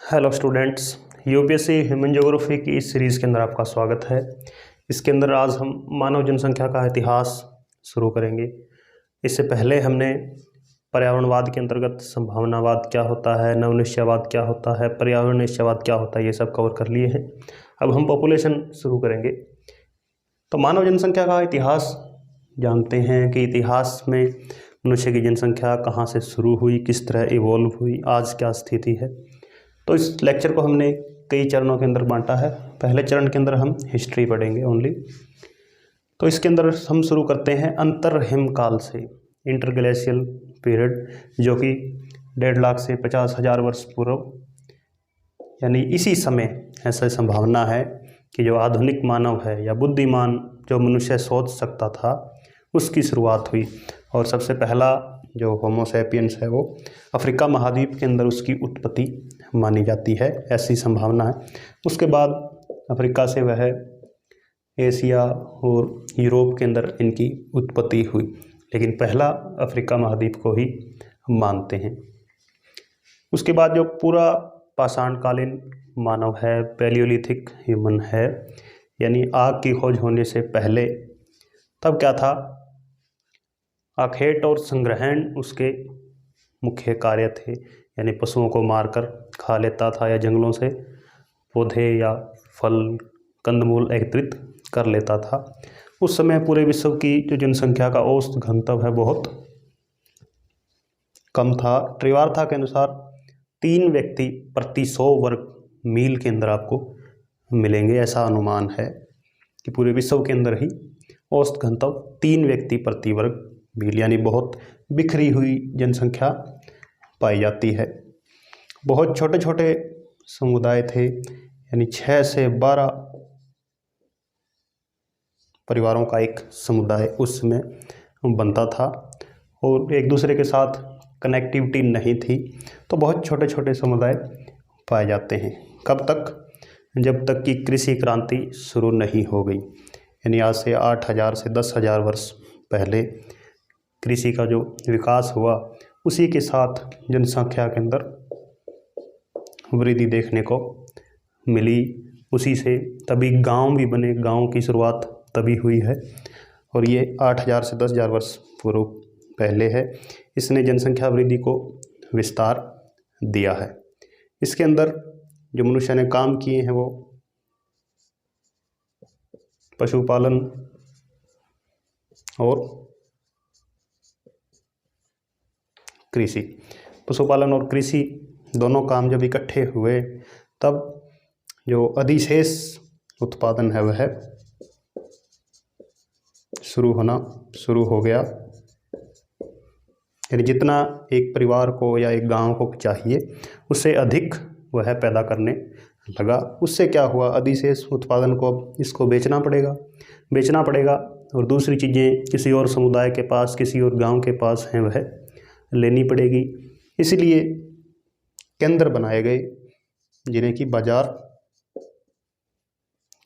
Hello students, UPSC human geography की इस series के अंदर आपका स्वागत है। इसके अंदर आज हम मानव जनसंख्या का इतिहास शुरू करेंगे। इससे पहले हमने पर्यावरणवाद के अंतर्गत संभावनावाद क्या होता है, नवनिश्चयवाद क्या होता है, पर्यावरण निश्चयवाद क्या होता है, ये सब कवर कर लिए हैं। अब हम पॉपुलेशन शुरू करेंगे। तो मानव जनसंख्या का इतिहास जानते हैं कि इतिहास में मनुष्य की जनसंख्या कहाँ से शुरू हुई, किस तरह इवॉल्व हुई, आज क्या स्थिति है। तो इस लेक्चर को हमने कई चरणों के अंदर बांटा है। पहले चरण के अंदर हम हिस्ट्री पढ़ेंगे ओनली। तो इसके अंदर हम शुरू करते हैं अंतर हिमकाल से, इंटरग्लेशियल पीरियड, जो कि 1.5 लाख से 50,000 वर्ष पूर्व, यानी इसी समय ऐसा संभावना है कि जो आधुनिक मानव है या बुद्धिमान जो मनुष्य सोच सकता था, उसकी शुरुआत हुई। और सबसे पहला जो होमो सैपियंस है वो अफ्रीका महाद्वीप के अंदर उसकी उत्पत्ति मानी जाती है, ऐसी संभावना है। उसके बाद अफ्रीका से वह एशिया और यूरोप के अंदर इनकी उत्पत्ति हुई, लेकिन पहला अफ्रीका महाद्वीप को ही हम मानते हैं। उसके बाद जो पूरा पाषाणकालीन मानव है, पैलियोलिथिक ह्यूमन है, यानी आग की खोज होने से पहले, तब क्या था, आखेट और संग्रहण उसके मुख्य कार्य थे। यानी पशुओं को मारकर खा लेता था या जंगलों से पौधे या फल कंदमूल एकत्रित कर लेता था। उस समय पूरे विश्व की जो जनसंख्या का औसत घनत्व है बहुत कम था। त्रिवार्था के अनुसार 3 व्यक्ति प्रति 100 वर्ग मील के अंदर आपको मिलेंगे। ऐसा अनुमान है कि पूरे विश्व के अंदर ही औसत घनत्व 3 व्यक्ति प्रति वर्ग मील, यानी बहुत बिखरी हुई जनसंख्या पाई जाती है। बहुत छोटे छोटे समुदाय थे, यानी 6 से 12 परिवारों का एक समुदाय उस समय बनता था और एक दूसरे के साथ कनेक्टिविटी नहीं थी, तो बहुत छोटे छोटे समुदाय पाए जाते हैं। कब तक? जब तक कि कृषि क्रांति शुरू नहीं हो गई, यानी आज से 8,000 से 10,000 वर्ष पहले कृषि का जो विकास हुआ, उसी के साथ जनसंख्या के अंदर वृद्धि देखने को मिली। उसी से तभी गांव भी बने, गांव की शुरुआत तभी हुई है और ये 8,000 से 10,000 वर्ष पूर्व पहले है। इसने जनसंख्या वृद्धि को विस्तार दिया है। इसके अंदर जो मनुष्य ने काम किए हैं वो पशुपालन और कृषि। पशुपालन और कृषि दोनों काम जब इकट्ठे हुए, तब जो अधिशेष उत्पादन है वह शुरू हो गया। यानी जितना एक परिवार को या एक गांव को चाहिए, उससे अधिक वह पैदा करने लगा। उससे क्या हुआ, अधिशेष उत्पादन को अब इसको बेचना पड़ेगा और दूसरी चीज़ें किसी और समुदाय के पास, किसी और गांव के पास हैं, वह लेनी पड़ेगी। इसलिए केंद्र बनाए गए जिन्हें कि बाजार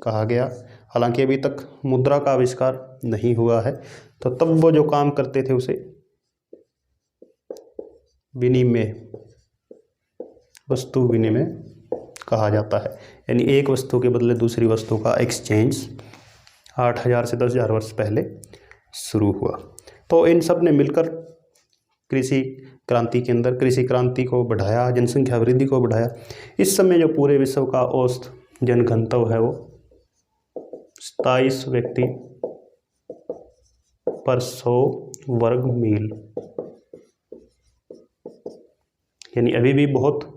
कहा गया। हालांकि अभी तक मुद्रा का आविष्कार नहीं हुआ है, तो तब वो जो काम करते थे उसे विनिमय, वस्तु विनिमय कहा जाता है। यानी एक वस्तु के बदले दूसरी वस्तु का एक्सचेंज 8,000 से 10,000 वर्ष पहले शुरू हुआ। तो इन सब ने मिलकर कृषि क्रांति के अंदर कृषि क्रांति को बढ़ाया, जनसंख्या वृद्धि को बढ़ाया। इस समय जो पूरे विश्व का औसत जनघनत्व है वो 27 व्यक्ति पर 100 वर्ग मील, यानी अभी भी बहुत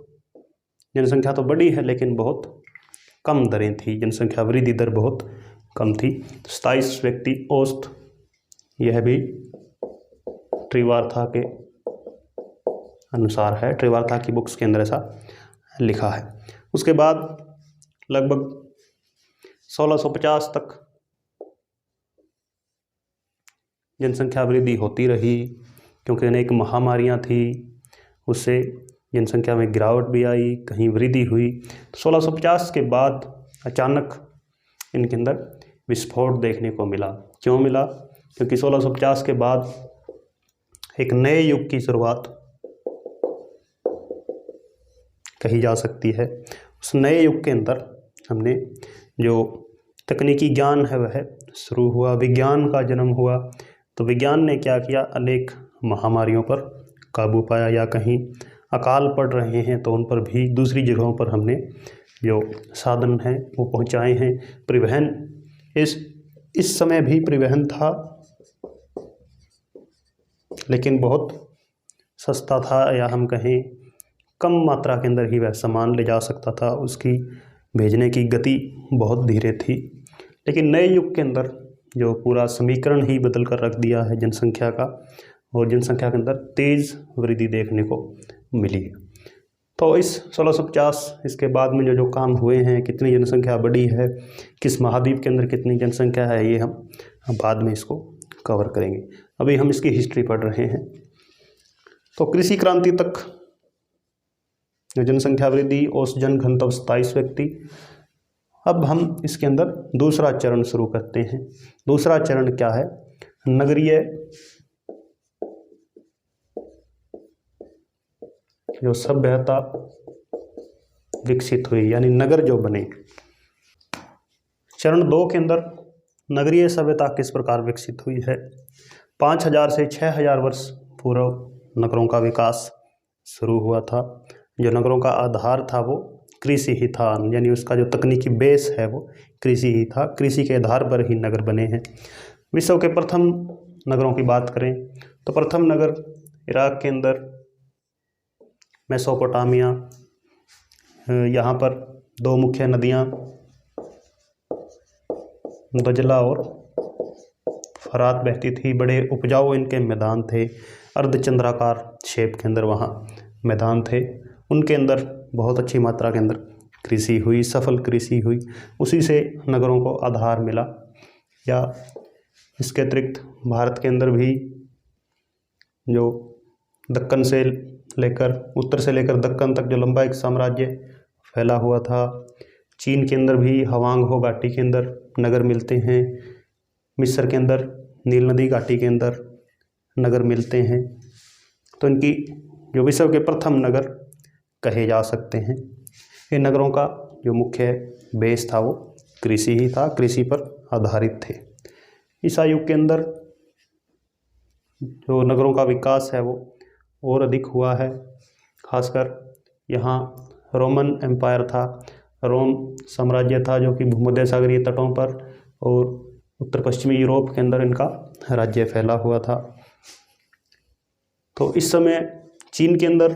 जनसंख्या तो बड़ी है, लेकिन बहुत कम दरें थी, जनसंख्या वृद्धि दर बहुत कम थी। 27 व्यक्ति औसत, यह भी त्रिवार्था के अनुसार है। त्रिवार्था की बुक्स के अंदर ऐसा लिखा है। उसके बाद लगभग 1650 तक जनसंख्या वृद्धि होती रही, क्योंकि अनेक महामारियां थी, उससे जनसंख्या में गिरावट भी आई, कहीं वृद्धि हुई। तो 1650 के बाद अचानक इनके अंदर विस्फोट देखने को मिला। क्यों मिला? क्योंकि 1650 के बाद एक नए युग की शुरुआत कही जा सकती है। उस नए युग के अंदर हमने जो तकनीकी ज्ञान है वह शुरू हुआ, विज्ञान का जन्म हुआ। तो विज्ञान ने क्या किया, अनेक महामारियों पर काबू पाया, या कहीं अकाल पड़ रहे हैं तो उन पर भी दूसरी जगहों पर हमने जो साधन हैं वो पहुंचाए हैं। परिवहन, इस समय भी परिवहन था, लेकिन बहुत सस्ता था, या हम कहें कम मात्रा के अंदर ही वह सामान ले जा सकता था। उसकी भेजने की गति बहुत धीरे थी। लेकिन नए युग के अंदर जो पूरा समीकरण ही बदल कर रख दिया है जनसंख्या का, और जनसंख्या के अंदर तेज़ वृद्धि देखने को मिली। तो इस 1650 इसके बाद में जो काम हुए हैं, कितनी जनसंख्या बढ़ी है, किस महाद्वीप के अंदर कितनी जनसंख्या है, ये हम बाद में इसको कवर करेंगे। अभी हम इसकी हिस्ट्री पढ़ रहे हैं। तो कृषि क्रांति तक जनसंख्या वृद्धि, औसत जनघनत्व 27 व्यक्ति। अब हम इसके अंदर दूसरा चरण शुरू करते हैं। दूसरा चरण क्या है, नगरीय जो सभ्यता विकसित हुई, यानी नगर जो बने। चरण 2 के अंदर नगरीय सभ्यता किस प्रकार विकसित हुई है। 5000 से 6000 वर्ष पूर्व नगरों का विकास शुरू हुआ था। जो नगरों का आधार था वो कृषि ही था, यानी उसका जो तकनीकी बेस है वो कृषि ही था। कृषि के आधार पर ही नगर बने हैं। विश्व के प्रथम नगरों की बात करें तो प्रथम नगर इराक के अंदर मेसोपोटामिया, यहाँ पर 2 मुख्य नदियाँ दजला और फरात बहती थी। बड़े उपजाऊ इनके मैदान थे, अर्धचंद्राकार शेप के अंदर वहाँ मैदान थे। उनके अंदर बहुत अच्छी मात्रा के अंदर कृषि हुई, सफल कृषि हुई। उसी से नगरों को आधार मिला। या इसके अतिरिक्त भारत के अंदर भी जो दक्कन से लेकर, उत्तर से लेकर दक्कन तक जो लंबा एक साम्राज्य फैला हुआ था। चीन के अंदर भी हवांगहो घाटी के अंदर नगर मिलते हैं। मिस्र के अंदर नील नदी घाटी के अंदर नगर मिलते हैं। तो इनकी जो विश्व के प्रथम नगर कहे जा सकते हैं। इन नगरों का जो मुख्य बेस था वो कृषि ही था, कृषि पर आधारित थे। ईसा युग के अंदर जो नगरों का विकास है वो और अधिक हुआ है। खासकर यहाँ रोमन एम्पायर था, रोम साम्राज्य था, जो कि भूमध्य सागरीय तटों पर और उत्तर पश्चिमी यूरोप के अंदर इनका राज्य फैला हुआ था। तो इस समय चीन के अंदर,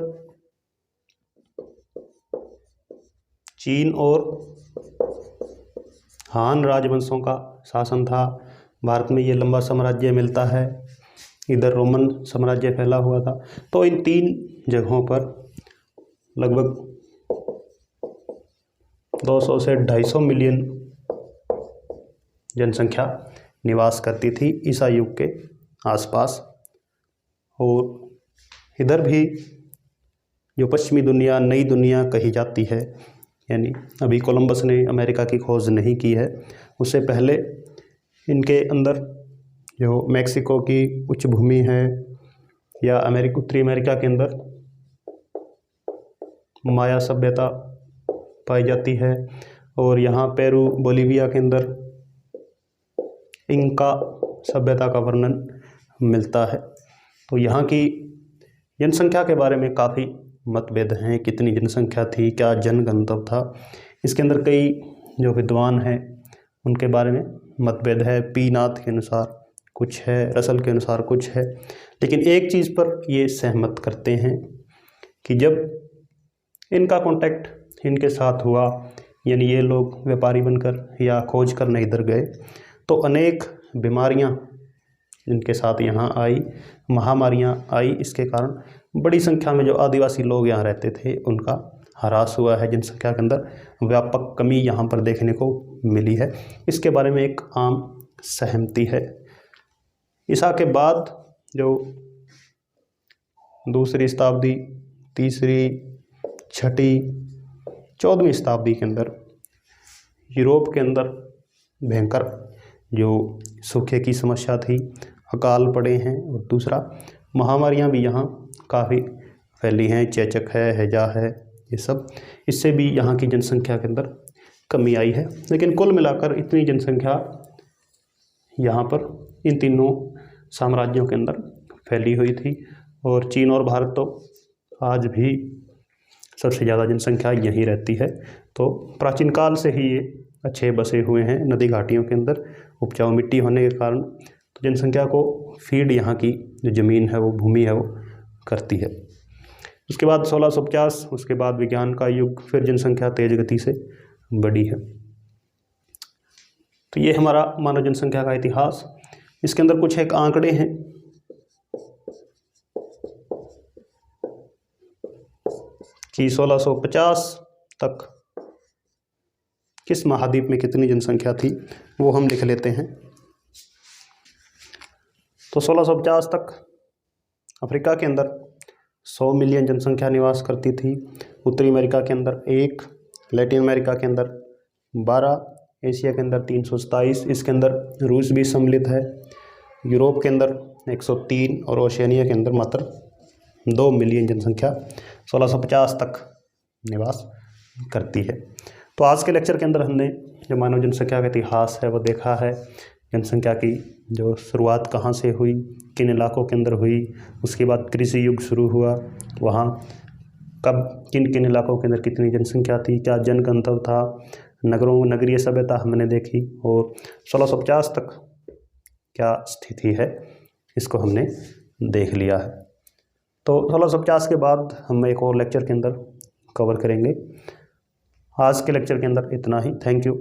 चीन और हान राजवंशों का शासन था। भारत में ये लंबा साम्राज्य मिलता है। इधर रोमन साम्राज्य फैला हुआ था। तो इन 3 जगहों पर लगभग 200 से 250 मिलियन जनसंख्या निवास करती थी ईसा युग के आसपास। और इधर भी जो पश्चिमी दुनिया, नई दुनिया कही जाती है, यानी अभी कोलंबस ने अमेरिका की खोज नहीं की है, उससे पहले इनके अंदर जो मैक्सिको की उच्च भूमि है, या उत्तरी अमेरिका के अंदर माया सभ्यता पाई जाती है, और यहाँ पेरू, बोलीविया के अंदर इंका सभ्यता का वर्णन मिलता है। तो यहाँ की जनसंख्या के बारे में काफ़ी मतभेद हैं। कितनी जनसंख्या थी, क्या जनगणतव्य था, इसके अंदर कई जो विद्वान हैं उनके बारे में मतभेद है। पी नाथ के अनुसार कुछ है, रसल के अनुसार कुछ है। लेकिन एक चीज़ पर ये सहमत करते हैं कि जब इनका कांटेक्ट इनके साथ हुआ, यानी ये लोग व्यापारी बनकर या खोज करने इधर गए, तो अनेक बीमारियां इनके साथ यहाँ आई, महामारियां आई। इसके कारण बड़ी संख्या में जो आदिवासी लोग यहाँ रहते थे उनका ह्रास हुआ है। जनसंख्या के अंदर व्यापक कमी यहाँ पर देखने को मिली है। इसके बारे में एक आम सहमति है। ईसा के बाद जो दूसरी शताब्दी, तीसरी, छठी, 14वीं शताब्दी के अंदर यूरोप के अंदर भयंकर जो सूखे की समस्या थी, अकाल पड़े हैं, और दूसरा महामारियां भी यहाँ काफ़ी फैली हैं। चेचक है, हैजा है, ये सब, इससे भी यहाँ की जनसंख्या के अंदर कमी आई है। लेकिन कुल मिलाकर इतनी जनसंख्या यहाँ पर इन तीनों साम्राज्यों के अंदर फैली हुई थी। और चीन और भारत तो आज भी सबसे ज़्यादा जनसंख्या यहीं रहती है। तो प्राचीन काल से ही ये अच्छे बसे हुए हैं नदी घाटियों के अंदर, उपजाऊ मिट्टी होने के कारण। तो जनसंख्या को फीड यहाँ की जो ज़मीन है, वो भूमि है, वो करती है। उसके बाद 1650, उसके बाद विज्ञान का युग, फिर जनसंख्या तेज गति से बढ़ी है। तो ये हमारा मानव जनसंख्या का इतिहास। इसके अंदर कुछ एक आंकड़े हैं कि 1650 तक किस महाद्वीप में कितनी जनसंख्या थी, वो हम लिख लेते हैं। तो 1650 तक अफ्रीका के अंदर 100 मिलियन जनसंख्या निवास करती थी। उत्तरी अमेरिका के अंदर 1, लैटिन अमेरिका के अंदर 12, एशिया के अंदर 327, इसके अंदर रूस भी सम्मिलित है। यूरोप के अंदर 103 और ओशियानिया के अंदर मात्र 2 मिलियन जनसंख्या 1650 तक निवास करती है। तो आज के लेक्चर के अंदर हमने जो मानव जनसंख्या का इतिहास है वो देखा है। जनसंख्या की जो शुरुआत कहाँ से हुई, किन इलाकों के अंदर हुई, उसके बाद कृषि युग शुरू हुआ, वहाँ कब किन किन इलाकों के अंदर कितनी जनसंख्या थी, क्या जनगणना था, नगरों नगरीय सभ्यता हमने देखी, और 1650 तक क्या स्थिति है इसको हमने देख लिया है। तो 1650 के बाद हम एक और लेक्चर के अंदर कवर करेंगे। आज के लेक्चर के अंदर इतना ही। Thank you.